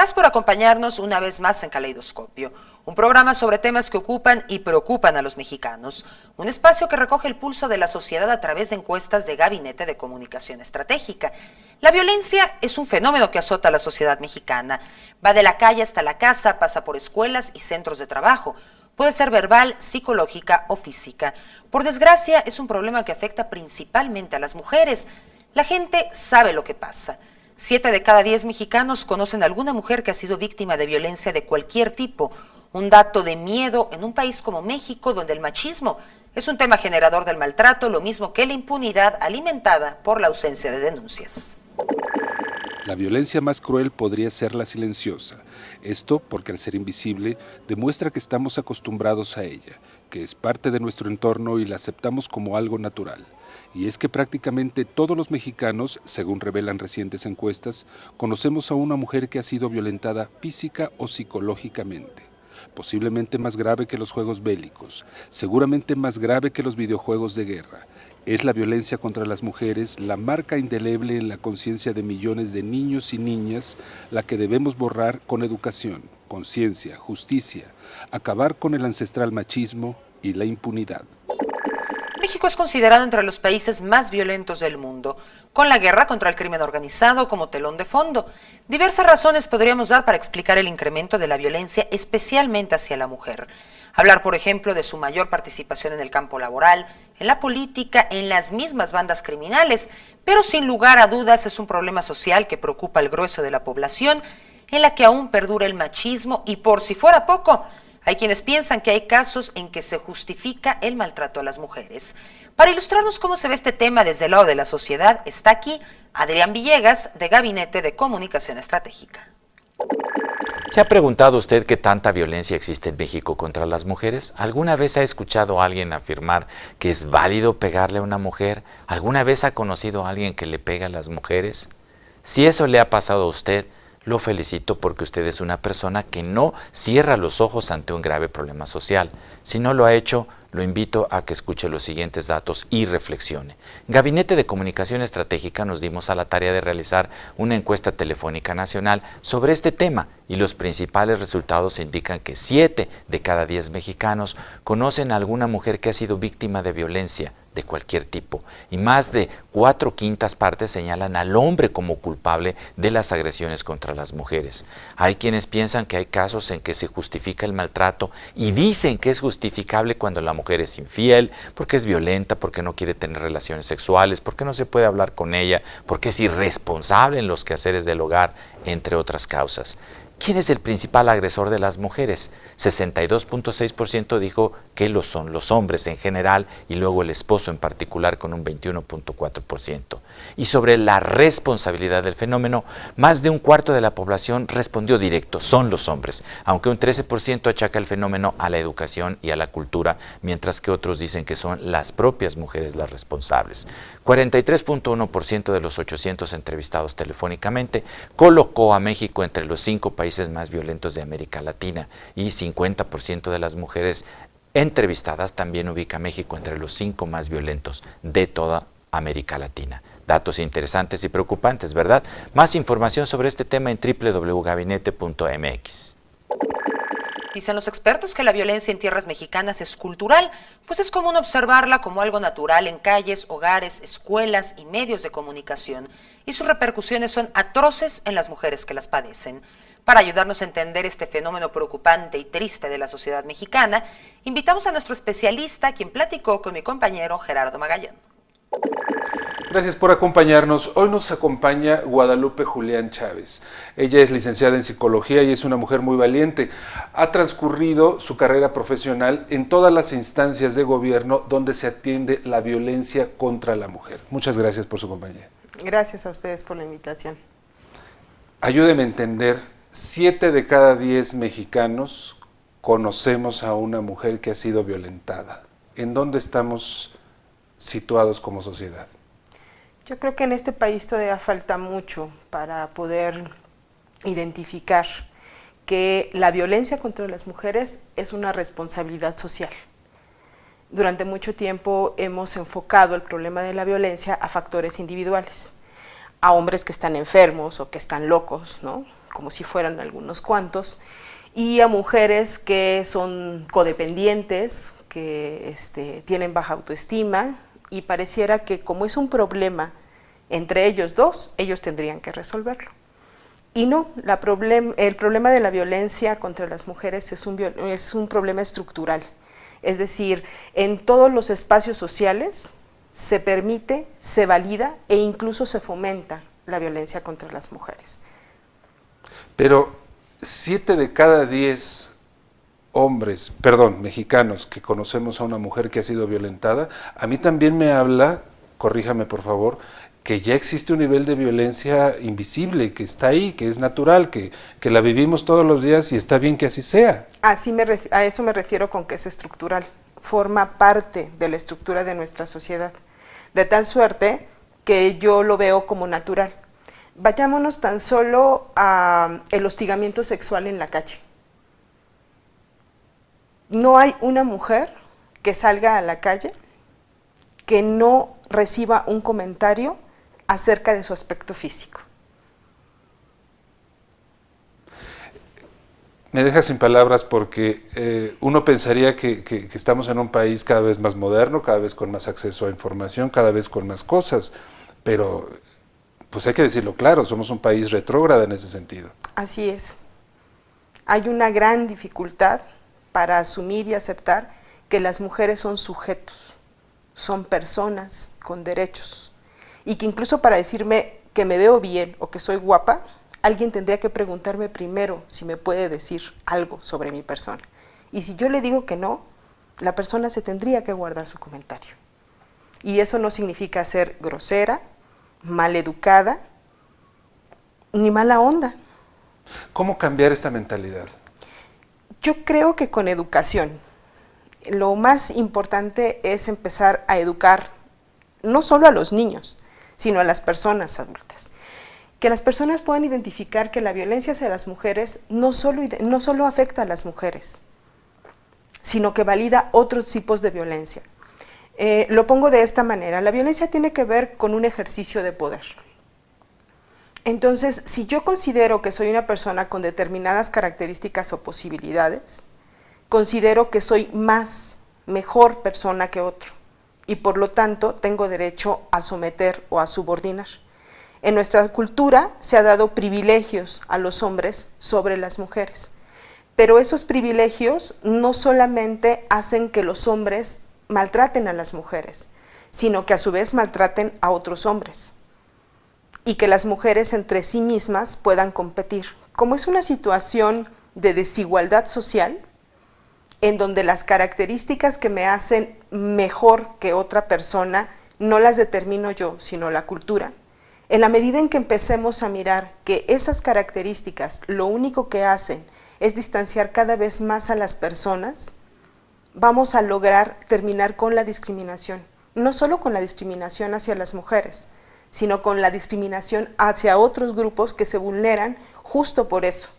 Gracias por acompañarnos una vez más en Caleidoscopio, un programa sobre temas que ocupan y preocupan a los mexicanos, un espacio que recoge el pulso de la sociedad a través de encuestas de Gabinete de Comunicación Estratégica. La violencia es un fenómeno que azota a la sociedad mexicana. Va de la calle hasta la casa, pasa por escuelas y centros de trabajo. Puede ser verbal, psicológica o física. Por desgracia, es un problema que afecta principalmente a las mujeres. La gente sabe lo que pasa. 7 de cada 10 mexicanos conocen a alguna mujer que ha sido víctima de violencia de cualquier tipo. Un dato de miedo en un país como México, donde el machismo es un tema generador del maltrato, lo mismo que la impunidad alimentada por la ausencia de denuncias. La violencia más cruel podría ser la silenciosa. Esto porque al ser invisible demuestra que estamos acostumbrados a ella, que es parte de nuestro entorno y la aceptamos como algo natural. Y es que prácticamente todos los mexicanos, según revelan recientes encuestas, conocemos a una mujer que ha sido violentada física o psicológicamente. Posiblemente más grave que los juegos bélicos, seguramente más grave que los videojuegos de guerra. Es la violencia contra las mujeres, la marca indeleble en la conciencia de millones de niños y niñas, la que debemos borrar con educación, conciencia, justicia, acabar con el ancestral machismo y la impunidad. México es considerado entre los países más violentos del mundo, con la guerra contra el crimen organizado como telón de fondo. Diversas razones podríamos dar para explicar el incremento de la violencia, especialmente hacia la mujer. Hablar, por ejemplo, de su mayor participación en el campo laboral, en la política, en las mismas bandas criminales, pero sin lugar a dudas es un problema social que preocupa al grueso de la población, en la que aún perdura el machismo y, por si fuera poco, hay quienes piensan que hay casos en que se justifica el maltrato a las mujeres. Para ilustrarnos cómo se ve este tema desde el lado de la sociedad, está aquí Adrián Villegas, de Gabinete de Comunicación Estratégica. ¿Se ha preguntado usted qué tanta violencia existe en México contra las mujeres? ¿Alguna vez ha escuchado a alguien afirmar que es válido pegarle a una mujer? ¿Alguna vez ha conocido a alguien que le pega a las mujeres? Si eso le ha pasado a usted, lo felicito porque usted es una persona que no cierra los ojos ante un grave problema social. Si no lo ha hecho, lo invito a que escuche los siguientes datos y reflexione. Gabinete de Comunicación Estratégica nos dimos a la tarea de realizar una encuesta telefónica nacional sobre este tema y los principales resultados indican que 7 de cada 10 mexicanos conocen a alguna mujer que ha sido víctima de violencia de cualquier tipo y más de 4/5 partes señalan al hombre como culpable de las agresiones contra las mujeres. Hay quienes piensan que hay casos en que se justifica el maltrato y dicen que es justificable cuando la mujer es infiel, porque es violenta, porque no quiere tener relaciones sexuales, porque no se puede hablar con ella, porque es irresponsable en los quehaceres del hogar, entre otras causas. ¿Quién es el principal agresor de las mujeres? 62.6% dijo que lo son los hombres en general y luego el esposo en particular con un 21.4%. Y sobre la responsabilidad del fenómeno, más de un cuarto de la población respondió directo, son los hombres, aunque un 13% achaca el fenómeno a la educación y a la cultura, mientras que otros dicen que son las propias mujeres las responsables. 43.1% de los 800 entrevistados telefónicamente colocó a México entre los 5 países más violentos de América Latina y 50% de las mujeres entrevistadas también ubica a México entre los 5 más violentos de toda América Latina. Datos interesantes y preocupantes, ¿verdad? Más información sobre este tema en www.gabinete.mx. Dicen los expertos que la violencia en tierras mexicanas es cultural, pues es común observarla como algo natural en calles, hogares, escuelas y medios de comunicación, y sus repercusiones son atroces en las mujeres que las padecen. Para ayudarnos a entender este fenómeno preocupante y triste de la sociedad mexicana, invitamos a nuestro especialista, quien platicó con mi compañero Gerardo Magallón. Gracias por acompañarnos. Hoy nos acompaña Guadalupe Julián Chávez. Ella es licenciada en psicología y es una mujer muy valiente. Ha transcurrido su carrera profesional en todas las instancias de gobierno donde se atiende la violencia contra la mujer. Muchas gracias por su compañía. Gracias a ustedes por la invitación. Ayúdeme a entender, 7 de cada 10 mexicanos conocemos a una mujer que ha sido violentada. ¿En dónde estamos situados como sociedad? Yo creo que en este país todavía falta mucho para poder identificar que la violencia contra las mujeres es una responsabilidad social. Durante mucho tiempo hemos enfocado el problema de la violencia a factores individuales. a hombres que están enfermos o que están locos, ¿no? Como si fueran algunos cuantos, y a mujeres que son codependientes, que tienen baja autoestima, y pareciera que como es un problema entre ellos dos, ellos tendrían que resolverlo. Y no, el problema de la violencia contra las mujeres es un problema estructural. Es decir, en todos los espacios sociales se permite, se valida e incluso se fomenta la violencia contra las mujeres. Pero 7 de cada 10 mexicanos que conocemos a una mujer que ha sido violentada, a mí también me habla, corríjame por favor, que ya existe un nivel de violencia invisible, que está ahí, que es natural, que la vivimos todos los días y está bien que así sea. A eso me refiero con que es estructural, forma parte de la estructura de nuestra sociedad, de tal suerte que yo lo veo como natural. Vayámonos tan solo al hostigamiento sexual en la calle. No hay una mujer que salga a la calle que no reciba un comentario acerca de su aspecto físico. Me deja sin palabras porque uno pensaría que estamos en un país cada vez más moderno, cada vez con más acceso a información, cada vez con más cosas, pero pues hay que decirlo claro, somos un país retrógrado en ese sentido. Así es. Hay una gran dificultad para asumir y aceptar que las mujeres son sujetos, son personas con derechos, y que incluso para decirme que me veo bien o que soy guapa, alguien tendría que preguntarme primero si me puede decir algo sobre mi persona. Y si yo le digo que no, la persona se tendría que guardar su comentario. Y eso no significa ser grosera, maleducada, ni mala onda. ¿Cómo cambiar esta mentalidad? Yo creo que con educación. Lo más importante es empezar a educar no solo a los niños, sino a las personas adultas. Que las personas puedan identificar que la violencia hacia las mujeres no solo afecta a las mujeres, sino que valida otros tipos de violencia. Lo pongo de esta manera, la violencia tiene que ver con un ejercicio de poder. Entonces, si yo considero que soy una persona con determinadas características o posibilidades, considero que soy mejor persona que otro, y por lo tanto tengo derecho a someter o a subordinar. En nuestra cultura se ha dado privilegios a los hombres sobre las mujeres, pero esos privilegios no solamente hacen que los hombres maltraten a las mujeres, sino que a su vez maltraten a otros hombres, y que las mujeres entre sí mismas puedan competir. Como es una situación de desigualdad social, en donde las características que me hacen mejor que otra persona no las determino yo, sino la cultura. En la medida en que empecemos a mirar que esas características lo único que hacen es distanciar cada vez más a las personas, vamos a lograr terminar con la discriminación. No solo con la discriminación hacia las mujeres, sino con la discriminación hacia otros grupos que se vulneran justo por eso,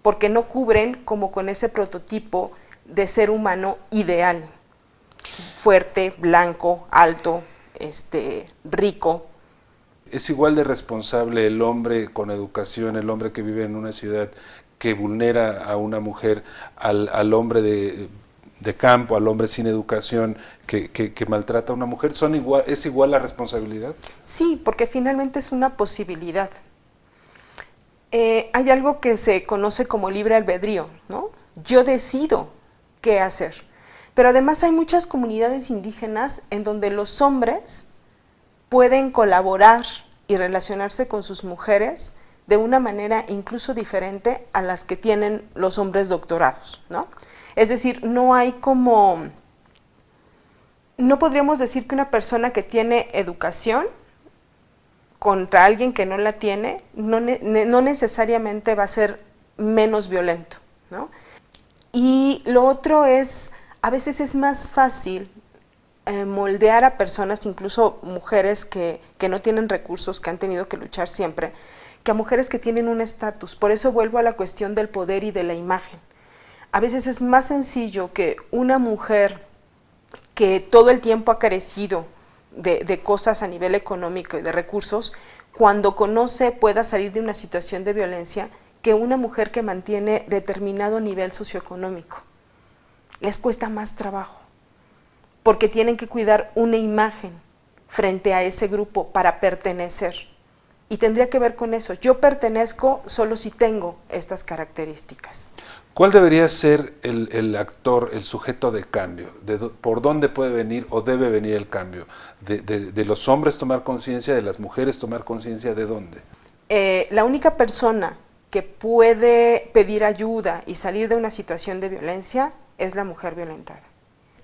porque no cubren como con ese prototipo de ser humano ideal, fuerte, blanco, alto, rico. ¿Es igual de responsable el hombre con educación, el hombre que vive en una ciudad que vulnera a una mujer, al hombre de campo, al hombre sin educación que maltrata a una mujer? ¿Es igual la responsabilidad? Sí, porque finalmente es una posibilidad. Hay algo que se conoce como libre albedrío, ¿no? Yo decido qué hacer. Pero además hay muchas comunidades indígenas en donde los hombres pueden colaborar y relacionarse con sus mujeres de una manera incluso diferente a las que tienen los hombres doctorados, ¿no? Es decir, no podríamos decir que una persona que tiene educación contra alguien que no la tiene, no necesariamente va a ser menos violento, ¿no? Y lo otro es, a veces es más fácil moldear a personas, incluso mujeres que no tienen recursos, que han tenido que luchar siempre, que a mujeres que tienen un estatus. Por eso vuelvo a la cuestión del poder y de la imagen. A veces es más sencillo que una mujer que todo el tiempo ha carecido de cosas a nivel económico y de recursos, cuando conoce, pueda salir de una situación de violencia que una mujer que mantiene determinado nivel socioeconómico. Les cuesta más trabajo, porque tienen que cuidar una imagen frente a ese grupo para pertenecer. Y tendría que ver con eso. Yo pertenezco solo si tengo estas características. ¿Cuál debería ser el actor, el sujeto de cambio? ¿Por dónde puede venir o debe venir el cambio? ¿De los hombres tomar conciencia, de las mujeres tomar conciencia? ¿De dónde? La única persona que puede pedir ayuda y salir de una situación de violencia es la mujer violentada.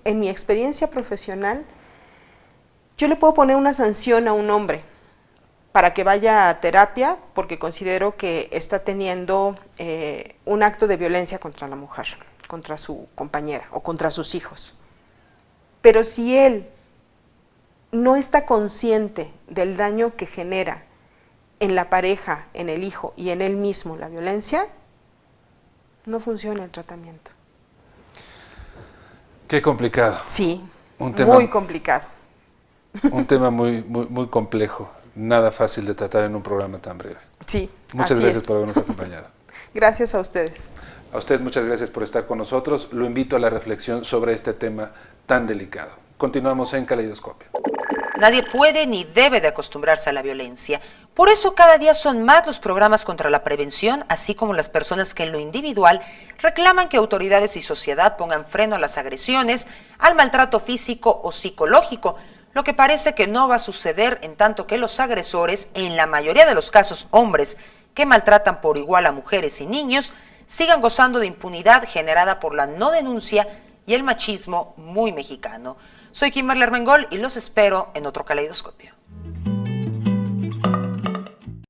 En mi experiencia profesional, yo le puedo poner una sanción a un hombre para que vaya a terapia porque considero que está teniendo un acto de violencia contra la mujer, contra su compañera o contra sus hijos. Pero si él no está consciente del daño que genera en la pareja, en el hijo y en él mismo la violencia, no funciona el tratamiento. Qué complicado. Sí, tema, muy complicado. Un tema muy complejo. Nada fácil de tratar en un programa tan breve. Sí, muchas gracias por habernos acompañado. Gracias a ustedes. A usted muchas gracias por estar con nosotros. Lo invito a la reflexión sobre este tema tan delicado. Continuamos en Caleidoscopio. Nadie puede ni debe de acostumbrarse a la violencia. Por eso cada día son más los programas contra la prevención, así como las personas que en lo individual reclaman que autoridades y sociedad pongan freno a las agresiones, al maltrato físico o psicológico, lo que parece que no va a suceder en tanto que los agresores, en la mayoría de los casos hombres, que maltratan por igual a mujeres y niños, sigan gozando de impunidad generada por la no denuncia y el machismo muy mexicano. Soy Kimberly Armengol y los espero en otro Caleidoscopio.